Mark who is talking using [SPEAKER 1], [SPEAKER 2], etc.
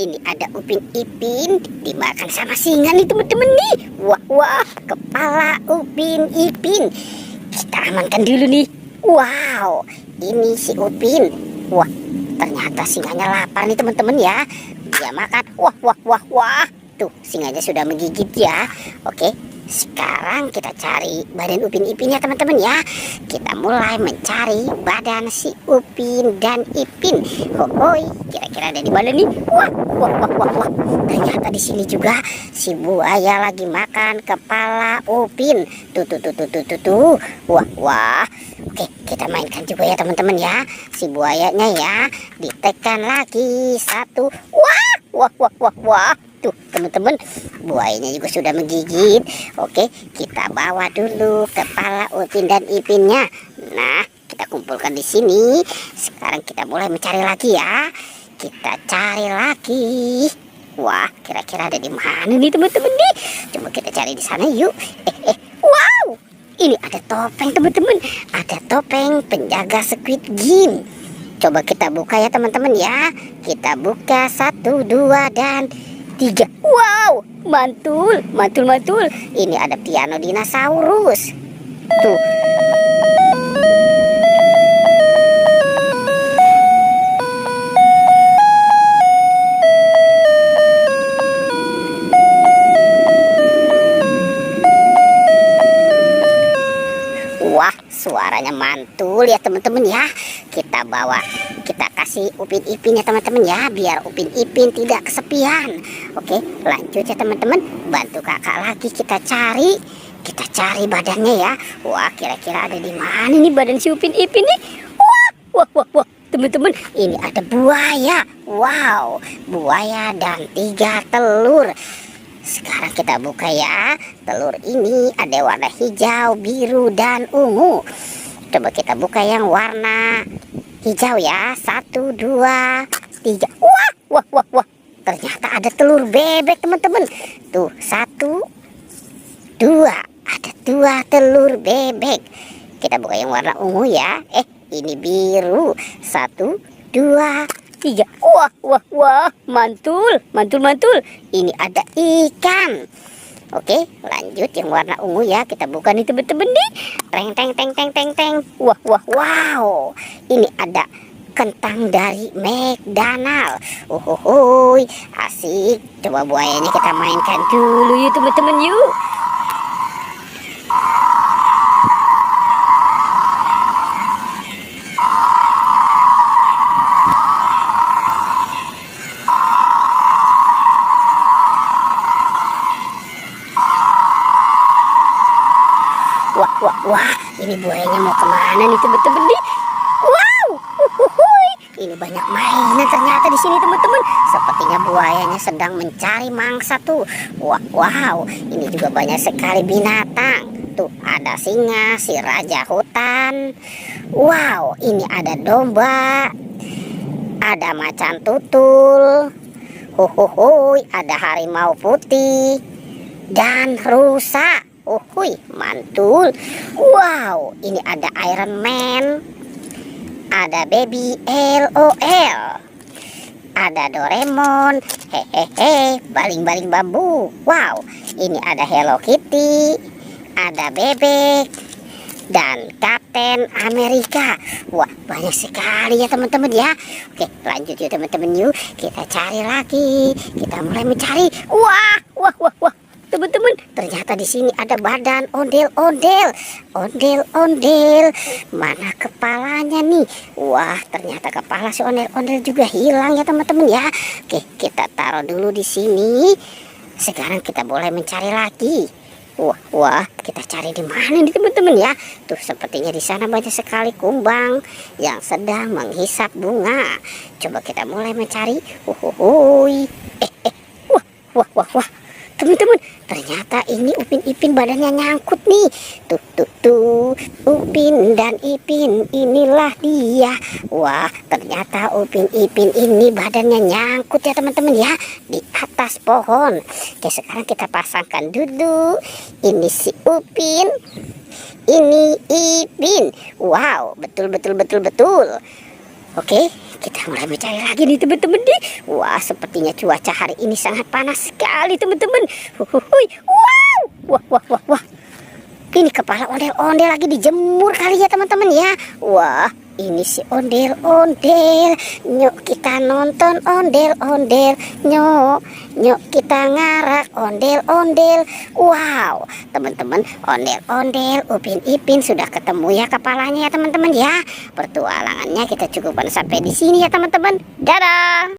[SPEAKER 1] ini ada Upin Ipin dimakan sama singa nih teman-teman nih. Wah, kepala Upin Ipin kita amankan dulu nih. Wow, ini si Upin. Wah, ternyata singanya lapar nih teman-teman ya. Dia makan. Wah. Tuh, singanya sudah menggigit ya. Oke, sekarang kita cari badan Upin Ipin ya teman-teman ya. Kita mulai mencari badan si Upin dan Ipin. Hohoi, kira-kira ada di mana nih? Wah. Ternyata di sini juga si buaya lagi makan kepala Upin. Tuh. Wah. Oke, kita mainkan juga ya teman-teman ya. Si buayanya ya, ditekan lagi satu. Wah. Tuh teman-teman, buayanya juga sudah menggigit. Oke, kita bawa dulu kepala Upin dan Ipinnya. Nah, kita kumpulkan di sini. Sekarang kita mulai mencari lagi ya. Kita cari lagi. Wah, kira-kira ada di mana nih teman-teman nih? Coba kita cari di sana yuk. Wow, ini ada topeng teman-teman. Ada topeng penjaga Squid Game. Coba kita buka ya teman-teman ya. Kita buka 1, 2, dan 3. Wow, mantul. Ini ada piano dinosaurus. Tuh. Wah, suaranya mantul ya teman-teman ya. Kita bawa, kita kasih Upin Ipin ya teman-teman ya, biar Upin Ipin tidak kesepian. Oke, lanjut ya teman-teman. Bantu kakak lagi kita cari badannya ya. Wah, kira-kira ada di mana nih badan si Upin Ipin nih? Wah. Teman-teman, ini ada buaya. Wow, buaya dan 3 telur. Sekarang kita buka ya. Telur ini ada warna hijau, biru, dan ungu. Coba kita buka yang warna hijau ya. 1, 2, 3. Wah. Ternyata ada telur bebek teman-teman. Tuh, 1, 2. Ada 2 telur bebek. Kita buka yang warna ungu ya. Ini biru. 1, 2, 3. Wah. Mantul. Ini ada ikan. Oke, lanjut yang warna ungu ya. Kita buka nih teman-teman nih. Teng. Wow. Ini ada kentang dari McDonald. Asik. Coba buayanya kita mainkan dulu yuk teman-teman yuk. Wah, ini buayanya mau kemana nih teman-teman nih? Wow, ini banyak mainan ternyata di sini teman-teman. Sepertinya buayanya sedang mencari mangsa tuh. Wow, ini juga banyak sekali binatang. Tuh ada singa, si raja hutan. Wow, ini ada domba, ada macan tutul. Ada harimau putih dan rusa. Mantul. Wow, ini ada Iron Man, ada Baby LOL, ada Doraemon, baling-baling bambu. Wow, ini ada Hello Kitty, ada bebek, dan Kapten Amerika. Wah, banyak sekali ya teman-teman ya. Oke, lanjut yuk teman-teman yuk. Kita cari lagi. Kita mulai mencari. Wah. Teman-teman, ternyata di sini ada badan ondel-ondel. Mana kepalanya nih? Wah, ternyata kepala si ondel-ondel juga hilang ya teman-teman ya. Oke, kita taruh dulu di sini. Sekarang kita boleh mencari lagi. Wah, kita cari di mana nih teman-teman ya? Tuh, sepertinya di sana banyak sekali kumbang yang sedang menghisap bunga. Coba kita mulai mencari. Wah. Teman-teman, ternyata ini Upin Ipin badannya nyangkut nih. Tuh. Upin dan Ipin, inilah dia. Wah, ternyata Upin Ipin ini badannya nyangkut ya teman-teman ya, di atas pohon. Oke, sekarang kita pasangkan dulu. Ini si Upin, ini Ipin. Wow, betul. Oke, kita mulai mencari lagi nih teman-teman nih. Wah, sepertinya cuaca hari ini sangat panas sekali teman-teman. Wow, wah, wah, wah, wah. Ini kepala ondel-ondel lagi dijemur kali ya teman-teman ya. Wah, ini si ondel-ondel. Nyok kita nonton ondel-ondel. Nyok kita ngarak ondel-ondel. Wow, teman-teman, ondel-ondel Upin Ipin sudah ketemu ya kepalanya ya teman-teman ya. Pertualangannya kita cukupkan sampai di sini ya teman-teman. Dadah.